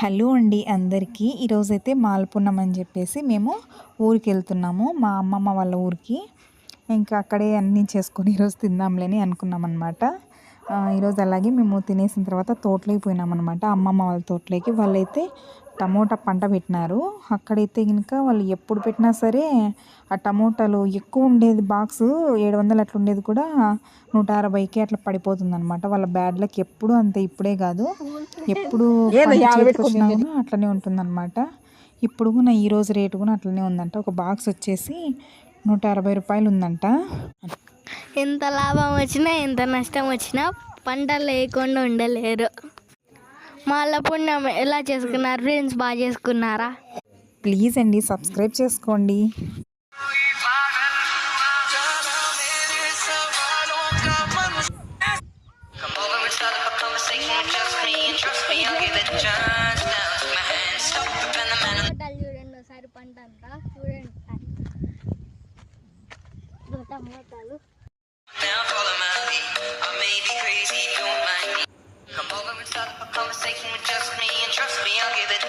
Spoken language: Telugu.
హలో అండి అందరికీ. ఈరోజైతే మాల్పున్నం అని చెప్పేసి మేము ఊరికి వెళ్తున్నాము, మా అమ్మమ్మ వాళ్ళ ఊరికి. ఇంకా అక్కడే అన్నీ చేసుకొని ఈరోజు తిందాంలేని అనుకున్నాం అనమాట. ఈరోజు అలాగే మేము తినేసిన తర్వాత తోటలోకి పోయినామన్నమాట, అమ్మమ్మ వాళ్ళ తోటలోకి. వాళ్ళైతే టమోటా పంట పెట్టినారు. అక్కడైతే కనుక వాళ్ళు ఎప్పుడు పెట్టినా సరే ఆ టమోటాలు ఎక్కువ ఉండేది, బాక్సు 700 అట్లా ఉండేది కూడా 160కి అట్లా పడిపోతుంది అనమాట. వాళ్ళ బ్యాడ్ లక్ ఎప్పుడు అంతే, ఇప్పుడే కాదు, ఎప్పుడు వచ్చినా కూడా అట్లనే ఉంటుందన్నమాట. ఇప్పుడు కూడా ఈరోజు రేటు కూడా అట్లనే ఉందంట. ఒక బాక్స్ వచ్చేసి 160 రూపాయలు ఉందంట. ఎంత లాభం వచ్చినా ఎంత నష్టం వచ్చినా పంటలు లేకుండా ఉండలేరు. మాలపున్నం ఎలా చేసుకున్నారు ఫ్రెండ్స్? బాగా చేసుకున్నారా? ప్లీజ్ అండి సబ్స్క్రైబ్ చేసుకోండి. చూడండి ఒకసారి పంట అంతా చూడండి. టమోటాలు